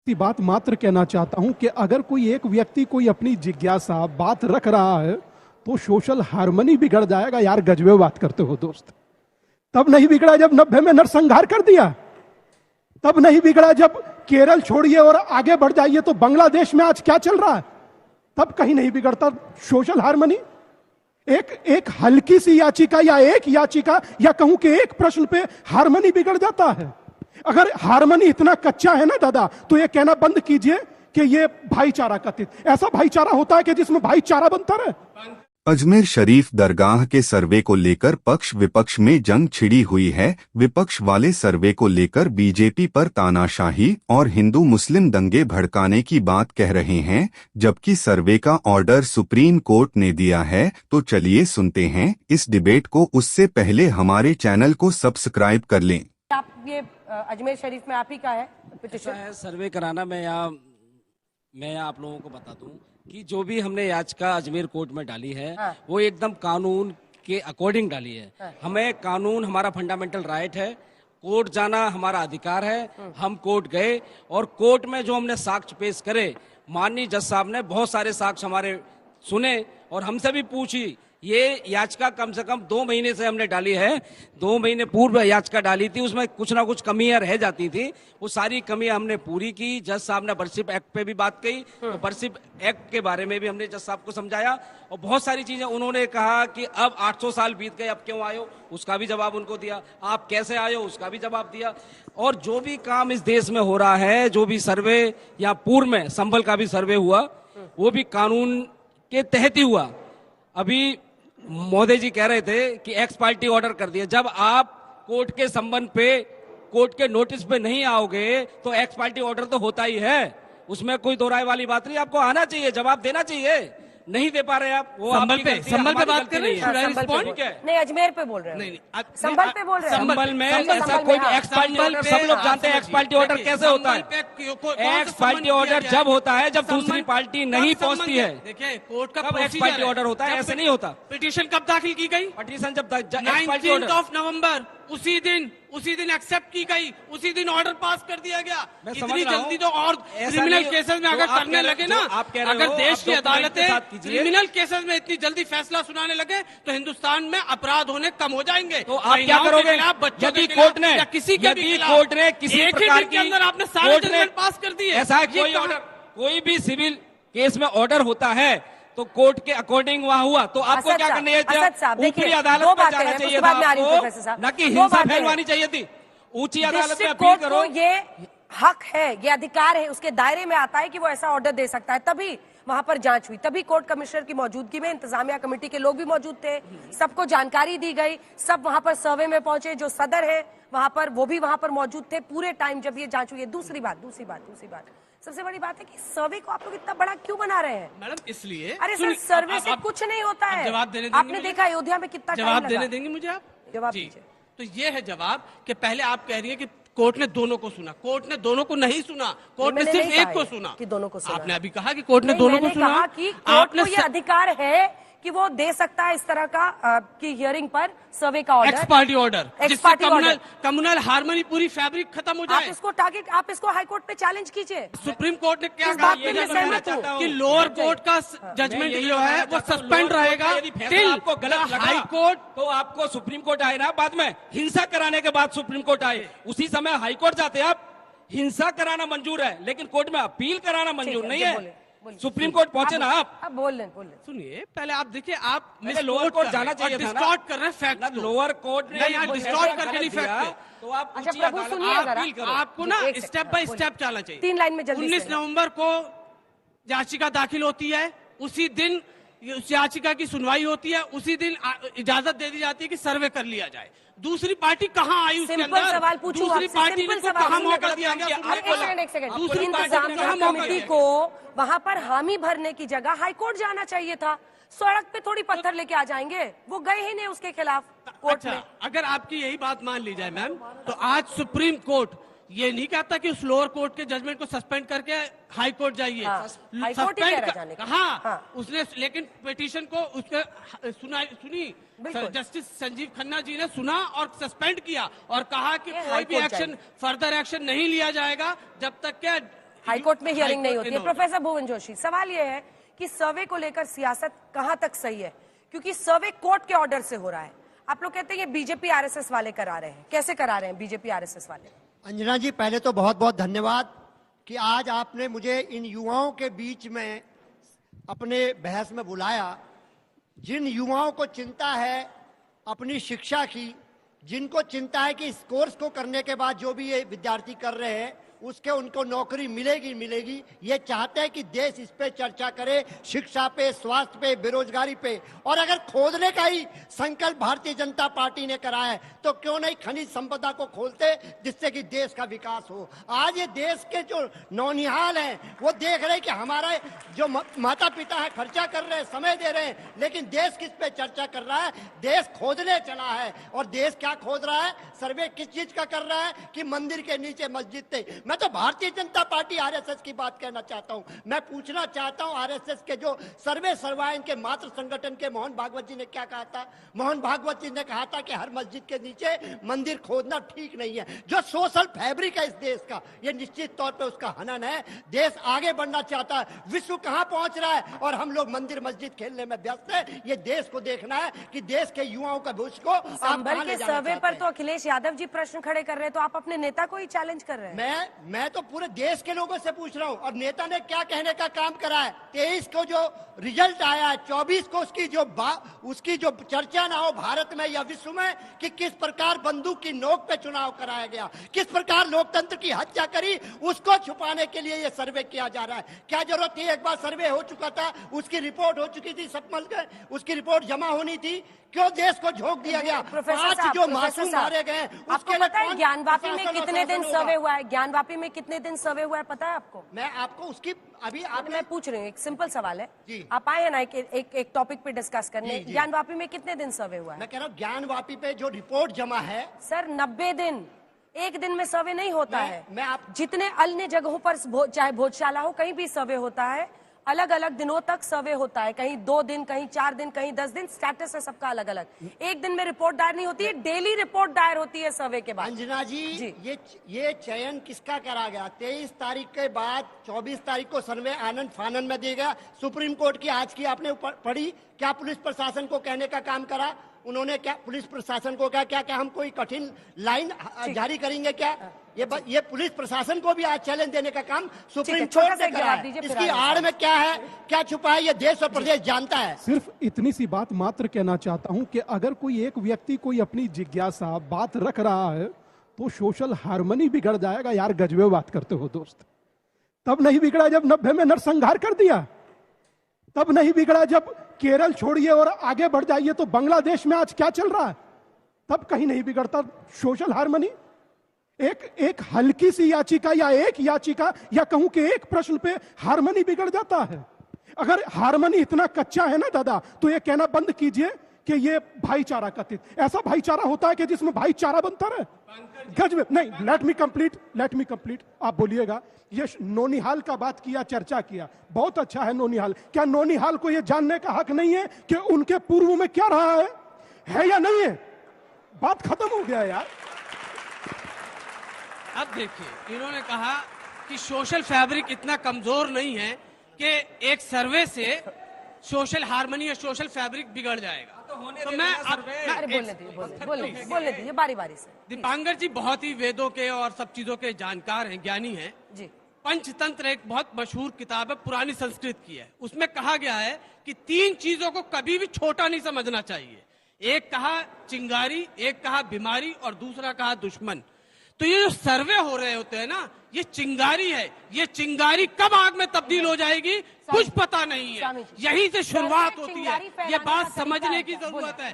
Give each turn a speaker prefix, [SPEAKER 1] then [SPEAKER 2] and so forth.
[SPEAKER 1] सी बात मात्र कहना चाहता हूं कि अगर कोई एक व्यक्ति कोई अपनी जिज्ञासा बात रख रहा है तो सोशल हार्मनी बिगड़ जाएगा। यार गजबे बात करते हो दोस्त। तब नहीं बिगड़ा जब 90 में नरसंहार कर दिया, तब नहीं बिगड़ा जब केरल छोड़िए और आगे बढ़ जाइए तो बांग्लादेश में आज क्या चल रहा है, तब कहीं नहीं बिगड़ता सोशल हार्मनी। एक हल्की सी याचिका या एक याचिका या कहूं कि एक प्रश्न पे हार्मनी बिगड़ जाता है। अगर हार्मनी इतना कच्चा है ना दादा, तो ये कहना बंद कीजिए कि ये भाईचारा कथित। ऐसा भाईचारा होता है कि जिसमें भाईचारा बनता रहे।
[SPEAKER 2] अजमेर शरीफ दरगाह के सर्वे को लेकर पक्ष विपक्ष में जंग छिड़ी हुई है। विपक्ष वाले सर्वे को लेकर बीजेपी पर तानाशाही और हिंदू मुस्लिम दंगे भड़काने की बात कह रहे हैं, जबकि सर्वे का ऑर्डर सुप्रीम कोर्ट ने दिया है। तो चलिए सुनते हैं इस डिबेट को। उससे पहले हमारे चैनल को सब्सक्राइब कर लें।
[SPEAKER 3] आप ये अजमेर शरीफ में आप ही का है पिटीशन
[SPEAKER 4] है सर्वे कराना। मैं आप लोगों को बता दूं कि जो भी हमने याचिका अजमेर कोर्ट में डाली है,
[SPEAKER 3] हाँ।
[SPEAKER 4] वो एकदम कानून के अकॉर्डिंग डाली है।
[SPEAKER 3] हाँ।
[SPEAKER 4] हमें कानून हमारा फंडामेंटल राइट है, कोर्ट जाना हमारा अधिकार है। हम कोर्ट गए और कोर्ट में जो हमने साक्ष्य पेश करे, माननीय जज साहब ने बहुत सारे साक्ष्य हमारे सुने और हमसे भी पूछी। ये याचिका कम से कम 2 महीने से हमने डाली है। 2 महीने पूर्व याचिका डाली थी, उसमें कुछ ना कुछ कमियां रह जाती थी। वो सारी कमियां हमने पूरी की। जज साहब ने वर्शिप एक्ट पे भी बात कही, तो वर्शिप एक्ट के बारे में भी हमने जज साहब को समझाया और बहुत सारी चीजें उन्होंने कहा कि अब 800 साल बीत गए, अब क्यों आए हो, उसका भी जवाब उनको दिया। आप कैसे आए हो, उसका भी जवाब दिया। और जो भी काम इस देश में हो रहा है, जो भी सर्वे या पूर्व में संभल का भी सर्वे हुआ, वो भी कानून के तहत ही हुआ। अभी मोदी जी कह रहे थे कि एक्स पार्टी ऑर्डर कर दिया। जब आप कोर्ट के संबंध पे, कोर्ट के नोटिस पे नहीं आओगे तो एक्स पार्टी ऑर्डर तो होता ही है। उसमें कोई दो राय वाली बात नहीं। आपको आना चाहिए, जवाब देना चाहिए। नहीं दे पा रहे आप, वो
[SPEAKER 5] संभल पे बात कर रहे हैं।
[SPEAKER 3] नहीं, अजमेर पे बोल रहे हैं। संभल पे बोल रहे हैं।
[SPEAKER 4] संभल में ऐसा कोई एक्स पार्टी ऑर्डर, सब लोग जानते हैं एक्स पार्टी ऑर्डर कैसे होता है। एक्स पार्टी ऑर्डर जब होता है जब दूसरी पार्टी नहीं पहुंचती है।
[SPEAKER 5] देखिए कोर्ट का
[SPEAKER 4] एक्स पार्टी ऑर्डर होता है, ऐसे नहीं होता।
[SPEAKER 5] पिटीशन कब दाखिल की गई?
[SPEAKER 4] पिटीशन जब
[SPEAKER 5] 19 नवंबर, उसी दिन एक्सेप्ट की गई, उसी दिन ऑर्डर पास कर दिया गया। इतनी जल्दी तो और क्रिमिनल केसेस में अगर करने लगे ना, अगर देश की अदालतें क्रिमिनल केसेस में इतनी जल्दी फैसला सुनाने लगे तो हिंदुस्तान में अपराध होने कम हो जाएंगे।
[SPEAKER 4] तो आप क्या करोगे? यदि कोर्ट ने
[SPEAKER 5] किसी के भी
[SPEAKER 4] कोर्ट ने किसी प्रकार
[SPEAKER 5] के अंदर आपने सारे जजमेंट पास कर दिए,
[SPEAKER 4] ऐसा कोई ऑर्डर, कोई भी सिविल केस में ऑर्डर होता है तो कोर्ट के अकॉर्डिंग वहाँ हुआ, तो आपको क्या करना है? ऊपरी अदालत में जाना चाहिए था आपको, न कि हिंसा फैलवानी चाहिए थी। ऊंची अदालत में अपील करो।
[SPEAKER 3] ये हक है, ये अधिकार है, उसके दायरे में आता है कि वो ऐसा ऑर्डर दे सकता है। तभी वहां पर जांच हुई, तभी कोर्ट कमिश्नर की मौजूदगी में इंतजामिया कमेटी के लोग भी मौजूद थे, सबको जानकारी दी गई, सब वहां पर सर्वे में पहुंचे। जो सदर है वहां पर, वो भी वहां पर मौजूद थे पूरे टाइम जब ये जांच हुई है। दूसरी बात सबसे बड़ी बात है कि सर्वे को आप लोग इतना बड़ा क्यों बना रहे हैं?
[SPEAKER 5] मैडम इसलिए,
[SPEAKER 3] अरे सर, सर्वे से कुछ नहीं होता है।
[SPEAKER 5] जवाब देने देंगे?
[SPEAKER 3] आपने देखा अयोध्या में कितना
[SPEAKER 5] जवाब देने देंगे मुझे आप?
[SPEAKER 3] जवाब दीजिए।
[SPEAKER 5] तो ये है जवाब कि पहले आप कह रही है कि कोर्ट ने दोनों को सुना। कोर्ट ने दोनों को नहीं सुना, कोर्ट ने सिर्फ एक को सुना।
[SPEAKER 3] कि दोनों को सुना।
[SPEAKER 5] आपने अभी कहा कि कोर्ट ने दोनों को सुना।
[SPEAKER 3] कहा कि कोर्ट को ये अधिकार है कि वो दे सकता है इस तरह का की हियरिंग पर सर्वे का ऑर्डर,
[SPEAKER 5] एक्स पार्टी ऑर्डर, जिससे कम्युनल हार्मनी पूरी फैब्रिक खत्म हो जाए।
[SPEAKER 3] आप इसको हाई कोर्ट पे चैलेंज कीजिए।
[SPEAKER 5] सुप्रीम कोर्ट ने क्या कहा कि लोअर कोर्ट का जजमेंट जो है वो सस्पेंड रहेगा टिल
[SPEAKER 4] आपको गलत हाई कोर्ट। तो आपको सुप्रीम कोर्ट आए ना, बाद में हिंसा कराने के बाद सुप्रीम कोर्ट आए, उसी समय हाई कोर्ट जाते। आप हिंसा कराना मंजूर है लेकिन कोर्ट में अपील कराना मंजूर नहीं है। सुप्रीम कोर्ट पहुंचे ना आप।
[SPEAKER 3] बोल लें।
[SPEAKER 5] सुनिए, पहले आप देखिए, आप
[SPEAKER 4] लोअर कोर्ट जाना चाहिए था ना।
[SPEAKER 5] डिस्टॉर्ट कर रहे हैं फैक्ट।
[SPEAKER 4] लोअर कोर्ट ने
[SPEAKER 5] डिस्टॉर्ट करके नहीं फैक्ट,
[SPEAKER 4] तो आप
[SPEAKER 5] आपको ना स्टेप बाय स्टेप चलना चाहिए।
[SPEAKER 3] 3 लाइन में जल्दी।
[SPEAKER 5] 19 नवंबर को याचिका दाखिल होती है, उसी दिन उस याचिका की सुनवाई होती है, उसी दिन इजाजत दे दी जाती है कि सर्वे कर लिया जाए। दूसरी पार्टी कहाँ आई उसके अंदर?
[SPEAKER 3] सवाल पूछूं
[SPEAKER 5] दूसरी पार्टी ने कहाँ मौका दिया गया?
[SPEAKER 3] एक सेकंड। इंतजामिया कमेटी को वहां पर हामी भरने की जगह हाईकोर्ट जाना चाहिए था। सड़क पे थोड़ी पत्थर लेके आ जाएंगे, वो गए ही नहीं उसके खिलाफ कोर्ट में।
[SPEAKER 5] अगर आपकी यही बात मान ली जाए मैम, तो आज सुप्रीम कोर्ट ये नहीं कहता कि उस लोअर कोर्ट के जजमेंट को सस्पेंड करके हाई कोर्ट जाइए। हाँ, उसने लेकिन पिटीशन को उसके सुनी जस्टिस संजीव खन्ना जी ने सुना और सस्पेंड किया और कहा कि कोई भी एक्शन, फर्दर एक्शन नहीं लिया जाएगा जब तक के
[SPEAKER 3] हाईकोर्ट में हियरिंग नहीं होती है।
[SPEAKER 5] इन्होंने-
[SPEAKER 3] प्रोफेसर भुवन जोशी, सवाल यह है कि सर्वे को लेकर सियासत कहां तक सही है, क्योंकि सर्वे कोर्ट के ऑर्डर से हो रहा है। आप लोग कहते हैं ये बीजेपी आरएसएस वाले करा रहे हैं, कैसे करा रहे हैं बीजेपी आरएसएस वाले?
[SPEAKER 6] अंजना जी, पहले तो बहुत बहुत धन्यवाद कि आज आपने मुझे इन युवाओं के बीच में अपने बहस में बुलाया। जिन युवाओं को चिंता है अपनी शिक्षा की, जिनको चिंता है कि इस कोर्स को करने के बाद जो भी ये विद्यार्थी कर रहे हैं उसके उनको नौकरी मिलेगी, ये चाहते हैं कि देश इस पे चर्चा करे, शिक्षा पे, स्वास्थ्य पे, बेरोजगारी पे। और अगर खोदने का ही संकल्प भारतीय जनता पार्टी ने करा है तो क्यों नहीं खनिज संपदा को खोलते, जिससे कि देश का विकास हो। आज ये देश के जो नौनिहाल हैं वो देख रहे हैं कि हमारा जो माता पिता है खर्चा कर रहे हैं, समय दे रहे हैं, लेकिन देश किस पे चर्चा कर रहा है? देश खोदने चला है। और देश क्या खोद रहा है? सर्वे किस चीज का कर रहा है कि मंदिर के नीचे मस्जिद थे। मैं तो भारतीय जनता पार्टी आरएसएस की बात कहना चाहता हूं। मैं पूछना चाहता हूं आरएसएस के जो सर्वे सर्वायन के मातृ संगठन के मोहन भागवत जी ने क्या कहा था? मोहन भागवत जी ने कहा था कि हर मस्जिद के नीचे मंदिर खोदना ठीक नहीं है। जो सोशल फैब्रिक है इस देश का, ये निश्चित तौर पे उसका हनन है। देश आगे बढ़ना चाहता है, विश्व कहां पहुंच रहा है और हम लोग मंदिर मस्जिद खेलने में व्यस्त है। ये देश को देखना है कि देश के युवाओं का भविष्य को आप
[SPEAKER 3] संभल
[SPEAKER 6] कहां ले
[SPEAKER 3] के
[SPEAKER 6] जाना
[SPEAKER 3] सर्वे
[SPEAKER 6] चाहते
[SPEAKER 3] पर
[SPEAKER 6] हैं।
[SPEAKER 3] तो अखिलेश यादव जी प्रश्न खड़े कर रहे हैं, तो आप अपने नेता को ही चैलेंज कर रहे हैं।
[SPEAKER 6] मैं तो पूरे देश के लोगों से पूछ रहा हूं। और नेता ने क्या कहने का काम करा है? 23 को जो रिजल्ट आया है, 24 को उसकी जो चर्चा ना हो भारत में या विश्व में कि किस प्रकार बंदूक की नोक पे चुनाव कराया गया, किस प्रकार लोकतंत्र की हत्या करी, उसको छुपाने के लिए ये सर्वे किया जा रहा है। क्या जरूरत थी? एक बार सर्वे हो चुका था, उसकी रिपोर्ट हो चुकी थी, सब मल गए, उसकी रिपोर्ट जमा होनी थी। क्यों देश को झोंक दिया गया?
[SPEAKER 3] प्रोफेसर
[SPEAKER 6] 5 जो मासूम मारे गए,
[SPEAKER 3] आपको पता है ज्ञानवापी में कितने दिन सर्वे हुआ है? ज्ञानवापी में कितने दिन सर्वे हुआ है पता है आपको?
[SPEAKER 6] मैं आपको उसकी अभी आपने
[SPEAKER 3] मैं पूछ रही हूँ, एक सिंपल सवाल है
[SPEAKER 6] जी।
[SPEAKER 3] आप आए हैं ना एक टॉपिक पे डिस्कस करने।
[SPEAKER 6] जी, जी।
[SPEAKER 3] ज्ञानवापी में कितने दिन सर्वे हुआ है?
[SPEAKER 6] मैं कह रहा हूँ ज्ञानवापी पे जो रिपोर्ट जमा है
[SPEAKER 3] सर 90 दिन, एक दिन में सर्वे नहीं होता है।
[SPEAKER 6] मैं आप
[SPEAKER 3] जितने अन्य जगहों पर चाहे भोजशाला हो, कहीं भी सर्वे होता है, अलग अलग दिनों तक सर्वे होता है। कहीं 2 दिन, कहीं 4 दिन, कहीं 10 दिन, स्टेटस है सबका अलग अलग। एक दिन में रिपोर्ट दायर नहीं होती है, डेली रिपोर्ट दायर होती है सर्वे के बाद।
[SPEAKER 6] अंजना जी, ये चयन किसका करा गया? 23 तारीख के बाद 24 तारीख को सर्वे आनंद फानन में दिया गया। सुप्रीम कोर्ट की आज की आपने पढ़ी? क्या पुलिस प्रशासन को कहने का काम करा उन्होंने? क्या पुलिस प्रशासन को क्या हम कोई कठिन लाइन जारी करेंगे क्या? ये पुलिस प्रशासन को भी आज चैलेंज देने का काम सुप्रीम कोर्ट ने करा है। इसकी आड़ में क्या है, क्या छुपा है, ये देश और प्रदेश जानता है।
[SPEAKER 1] सिर्फ इतनी सी बात मात्र कहना चाहता हूं कि अगर कोई एक व्यक्ति कोई अपनी जिज्ञासा बात रख रहा है तो सोशल हार्मनी बिगड़ जाएगा। यार गजबे बात करते हो दोस्त। तब नहीं बिगड़ा जब 90 में नरसंहार कर दिया, तब नहीं बिगड़ा जब केरल छोड़िए और आगे बढ़ जाइए तो बांग्लादेश में आज क्या चल रहा है, तब कहीं नहीं बिगड़ता सोशल हार्मनी। एक हल्की सी याचिका या एक याचिका या कहूं कि एक प्रश्न पे हार्मनी बिगड़ जाता है। अगर हार्मनी इतना कच्चा है ना दादा, तो ये कहना बंद कीजिए कि ये भाईचारा कथित। ऐसा भाईचारा होता है कि जिसमें भाईचारा बनता रहे? गजब नहीं। Let me complete. आप बोलिएगा। ये नौनिहाल का बात किया, चर्चा किया, बहुत अच्छा है नौनिहाल। क्या नौनिहाल को यह जानने का हक नहीं है कि उनके पूर्व में क्या रहा है या नहीं है? बात खत्म हो गया यार।
[SPEAKER 5] अब देखिए, इन्होंने कहा कि सोशल फैब्रिक इतना कमजोर नहीं है कि एक सर्वे से सोशल हार्मनी और सोशल फैब्रिक बिगड़ जाएगा। तो मैं
[SPEAKER 3] अरे बोलने दीजिए बारी बारी से।
[SPEAKER 5] दीपांकर जी बहुत ही वेदों के और सब चीजों के जानकार हैं, ज्ञानी हैं
[SPEAKER 3] जी।
[SPEAKER 5] पंचतंत्र एक बहुत मशहूर किताब है, पुरानी संस्कृत की है। उसमें कहा गया है कि 3 चीजों को कभी भी छोटा नहीं समझना चाहिए। एक कहा चिंगारी, एक कहा बीमारी और दूसरा कहा दुश्मन। तो ये जो सर्वे हो रहे होते हैं ना, ये चिंगारी है। ये चिंगारी कब आग में तब्दील हो जाएगी कुछ पता नहीं है। यहीं से शुरुआत होती है। ये बात समझने की जरूरत है।